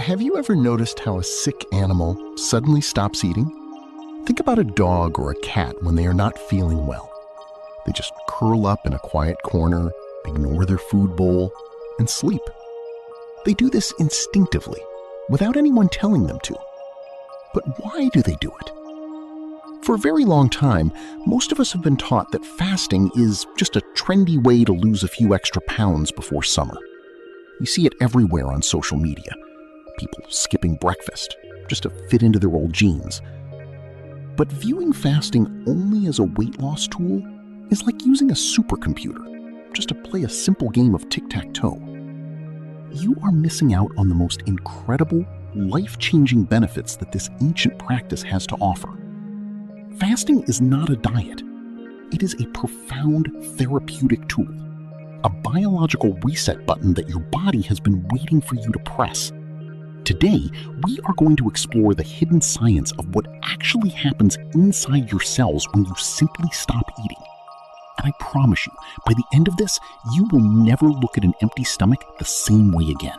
Have you ever noticed how a sick animal suddenly stops eating? Think about a dog or a cat when they are not feeling well. They just curl up in a quiet corner, ignore their food bowl, and sleep. They do this instinctively, without anyone telling them to. But why do they do it? For a very long time, most of us have been taught that fasting is just a trendy way to lose a few extra pounds before summer. You see it everywhere on social media. People skipping breakfast just to fit into their old jeans. But viewing fasting only as a weight loss tool is like using a supercomputer just to play a simple game of tic-tac-toe. You are missing out on the most incredible, life-changing benefits that this ancient practice has to offer. Fasting is not a diet. It is a profound therapeutic tool, a biological reset button that your body has been waiting for you to press. Today, we are going to explore the hidden science of what actually happens inside your cells when you simply stop eating. And I promise you, by the end of this, you will never look at an empty stomach the same way again.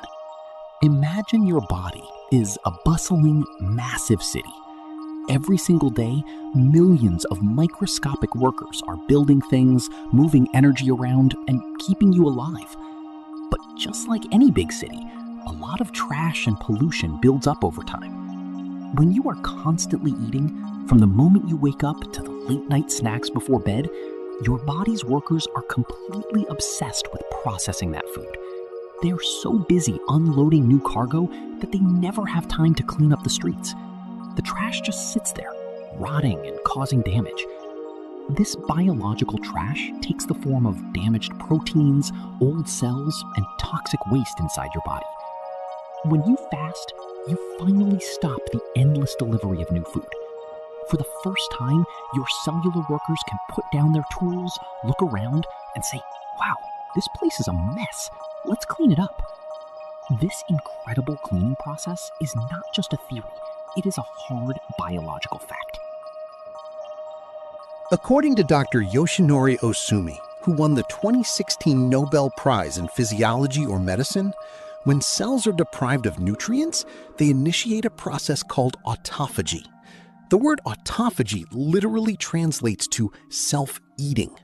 Imagine your body is a bustling, massive city. Every single day, millions of microscopic workers are building things, moving energy around, and keeping you alive. But just like any big city, a lot of trash and pollution builds up over time. When you are constantly eating, from the moment you wake up to the late-night snacks before bed, your body's workers are completely obsessed with processing that food. They are so busy unloading new cargo that they never have time to clean up the streets. The trash just sits there, rotting and causing damage. This biological trash takes the form of damaged proteins, old cells, and toxic waste inside your body. When you fast, you finally stop the endless delivery of new food. For the first time, your cellular workers can put down their tools, look around, and say, "Wow, this place is a mess. Let's clean it up." This incredible cleaning process is not just a theory. It is a hard biological fact. According to Dr. Yoshinori Osumi, who won the 2016 Nobel Prize in Physiology or Medicine, when cells are deprived of nutrients, they initiate a process called autophagy. The word autophagy literally translates to self-eating.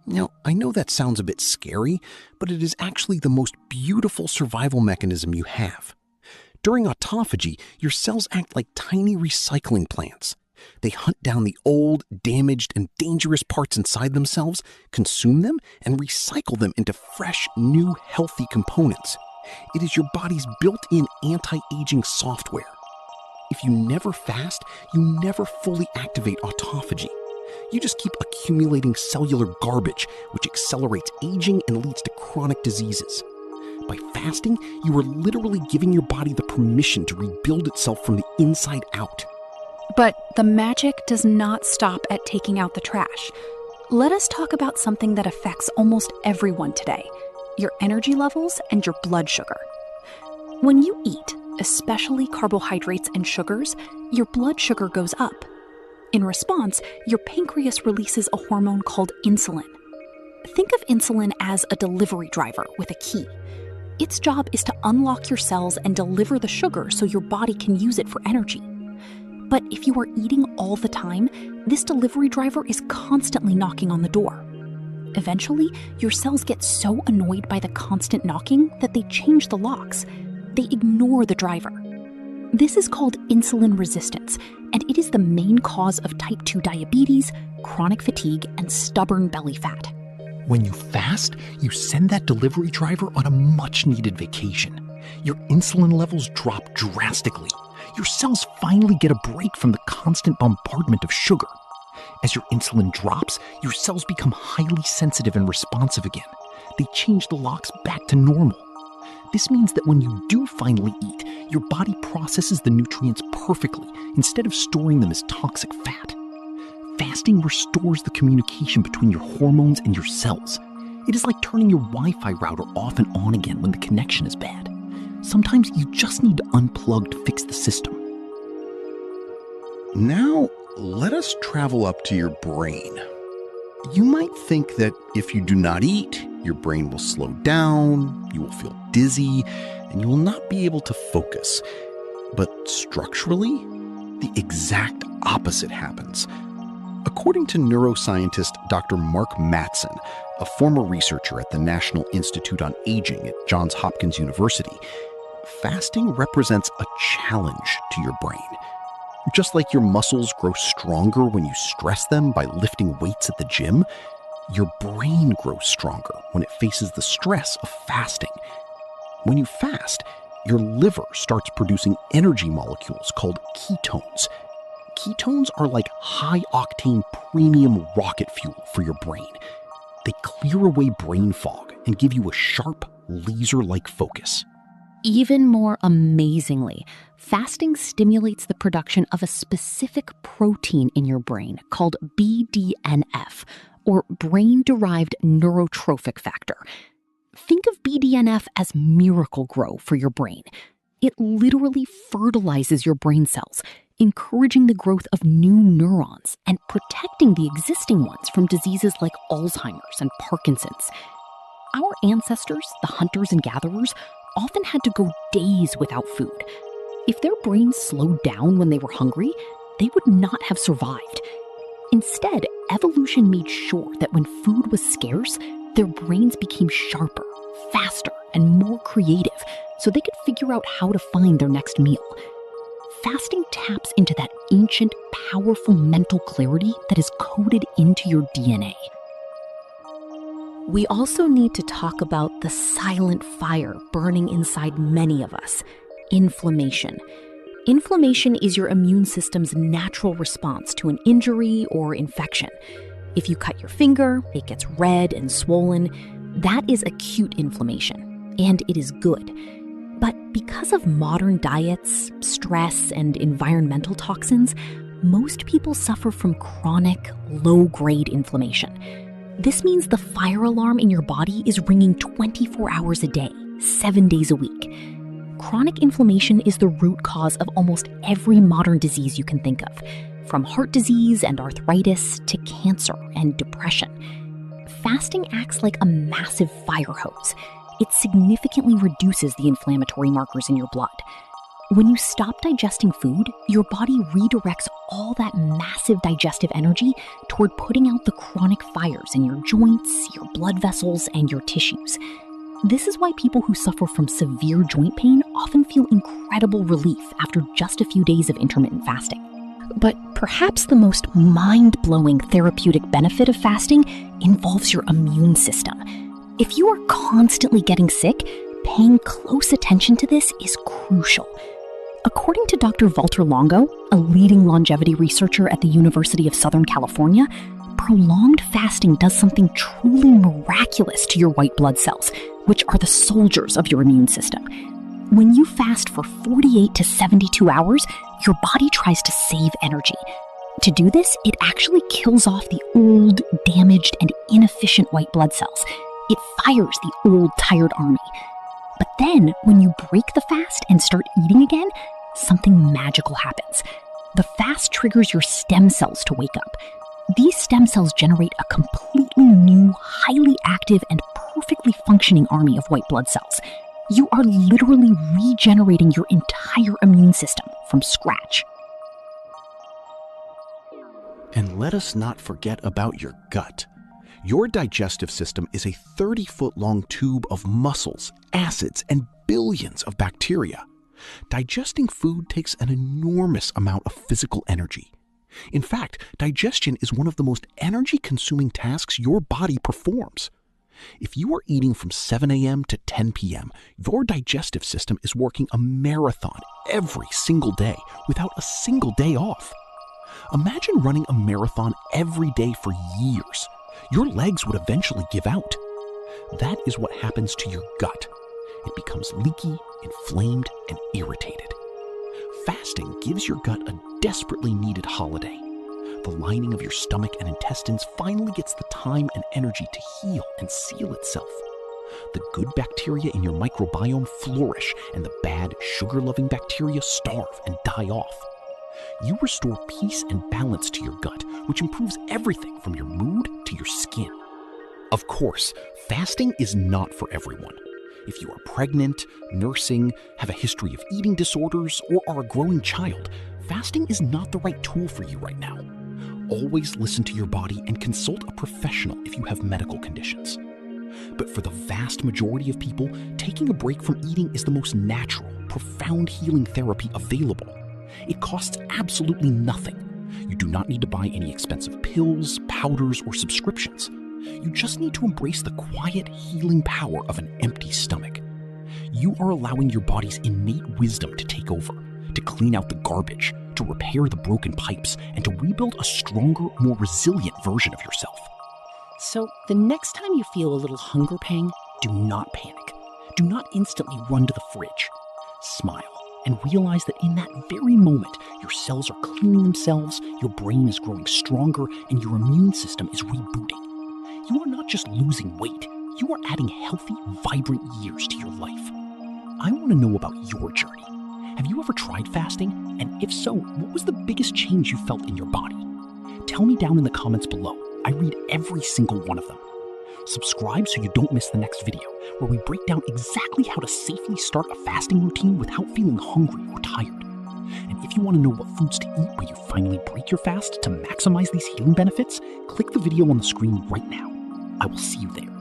Now, I know that sounds a bit scary, but it is actually the most beautiful survival mechanism you have. During autophagy, your cells act like tiny recycling plants. They hunt down the old, damaged, and dangerous parts inside themselves, consume them, and recycle them into fresh, new, healthy components. It is your body's built-in anti-aging software. If you never fast, you never fully activate autophagy. You just keep accumulating cellular garbage, which accelerates aging and leads to chronic diseases. By fasting, you are literally giving your body the permission to rebuild itself from the inside out. But the magic does not stop at taking out the trash. Let us talk about something that affects almost everyone today: your energy levels and your blood sugar. When you eat, especially carbohydrates and sugars, your blood sugar goes up. In response, your pancreas releases a hormone called insulin. Think of insulin as a delivery driver with a key. Its job is to unlock your cells and deliver the sugar so your body can use it for energy. But if you are eating all the time, this delivery driver is constantly knocking on the door. Eventually, your cells get so annoyed by the constant knocking that they change the locks. They ignore the driver. This is called insulin resistance, and it is the main cause of type 2 diabetes, chronic fatigue, and stubborn belly fat. When you fast, you send that delivery driver on a much-needed vacation. Your insulin levels drop drastically. Your cells finally get a break from the constant bombardment of sugar. As your insulin drops, your cells become highly sensitive and responsive again. They change the locks back to normal. This means that when you do finally eat, your body processes the nutrients perfectly instead of storing them as toxic fat. Fasting restores the communication between your hormones and your cells. It is like turning your Wi-Fi router off and on again when the connection is bad. Sometimes you just need to unplug to fix the system. Now, let us travel up to your brain. You might think that if you do not eat, your brain will slow down, you will feel dizzy, and you will not be able to focus. But structurally, the exact opposite happens. According to neuroscientist Dr. Mark Mattson, a former researcher at the National Institute on Aging at Johns Hopkins University, fasting represents a challenge to your brain. Just like your muscles grow stronger when you stress them by lifting weights at the gym, your brain grows stronger when it faces the stress of fasting. When you fast, your liver starts producing energy molecules called ketones. Ketones are like high-octane premium rocket fuel for your brain. They clear away brain fog and give you a sharp, laser-like focus. Even more amazingly, fasting stimulates the production of a specific protein in your brain called BDNF, or brain-derived neurotrophic factor. Think of BDNF as Miracle-Gro for your brain. It literally fertilizes your brain cells, encouraging the growth of new neurons and protecting the existing ones from diseases like Alzheimer's and Parkinson's. Our ancestors, the hunters and gatherers, often had to go days without food. If their brains slowed down when they were hungry, they would not have survived. Instead, evolution made sure that when food was scarce, their brains became sharper, faster, and more creative, so they could figure out how to find their next meal. Fasting taps into that ancient, powerful mental clarity that is coded into your DNA. We also need to talk about the silent fire burning inside many of us: inflammation. Inflammation is your immune system's natural response to an injury or infection. If you cut your finger, it gets red and swollen. That is acute inflammation, and it is good. But because of modern diets, stress, and environmental toxins, most people suffer from chronic, low-grade inflammation. This means the fire alarm in your body is ringing 24 hours a day, 7 days a week. Chronic inflammation is the root cause of almost every modern disease you can think of, from heart disease and arthritis to cancer and depression. Fasting acts like a massive fire hose. It significantly reduces the inflammatory markers in your blood. When you stop digesting food, your body redirects all that massive digestive energy toward putting out the chronic fires in your joints, your blood vessels, and your tissues. This is why people who suffer from severe joint pain often feel incredible relief after just a few days of intermittent fasting. But perhaps the most mind-blowing therapeutic benefit of fasting involves your immune system. If you are constantly getting sick, paying close attention to this is crucial. According to Dr. Walter Longo, a leading longevity researcher at the University of Southern California, prolonged fasting does something truly miraculous to your white blood cells, which are the soldiers of your immune system. When you fast for 48 to 72 hours, your body tries to save energy. To do this, it actually kills off the old, damaged, and inefficient white blood cells. It fires the old, tired army. But then, when you break the fast and start eating again, something magical happens. The fast triggers your stem cells to wake up. These stem cells generate a completely new, highly active, and perfectly functioning army of white blood cells. You are literally regenerating your entire immune system from scratch. And let us not forget about your gut. Your digestive system is a 30-foot-long tube of muscles, acids, and billions of bacteria. Digesting food takes an enormous amount of physical energy. In fact, digestion is one of the most energy-consuming tasks your body performs. If you are eating from 7 a.m. to 10 p.m., your digestive system is working a marathon every single day without a single day off. Imagine running a marathon every day for years. Your legs would eventually give out. That is what happens to your gut. It becomes leaky, inflamed, and irritated. Fasting gives your gut a desperately needed holiday. The lining of your stomach and intestines finally gets the time and energy to heal and seal itself. The good bacteria in your microbiome flourish, and the bad, sugar-loving bacteria starve and die off. You restore peace and balance to your gut, which improves everything from your mood to your skin. Of course, fasting is not for everyone. If you are pregnant, nursing, have a history of eating disorders, or are a growing child, fasting is not the right tool for you right now. Always listen to your body and consult a professional if you have medical conditions. But for the vast majority of people, taking a break from eating is the most natural, profound healing therapy available. It costs absolutely nothing. You do not need to buy any expensive pills, powders, or subscriptions. You just need to embrace the quiet, healing power of an empty stomach. You are allowing your body's innate wisdom to take over, to clean out the garbage, to repair the broken pipes, and to rebuild a stronger, more resilient version of yourself. So, the next time you feel a little hunger pang, do not panic. Do not instantly run to the fridge. Smile and realize that in that very moment, your cells are cleaning themselves, your brain is growing stronger, and your immune system is rebooting. You are not just losing weight, you are adding healthy, vibrant years to your life. I want to know about your journey. Have you ever tried fasting? And if so, what was the biggest change you felt in your body? Tell me down in the comments below. I read every single one of them. Subscribe so you don't miss the next video, where we break down exactly how to safely start a fasting routine without feeling hungry or tired. And if you want to know what foods to eat when you finally break your fast to maximize these healing benefits, click the video on the screen right now. I will see you there.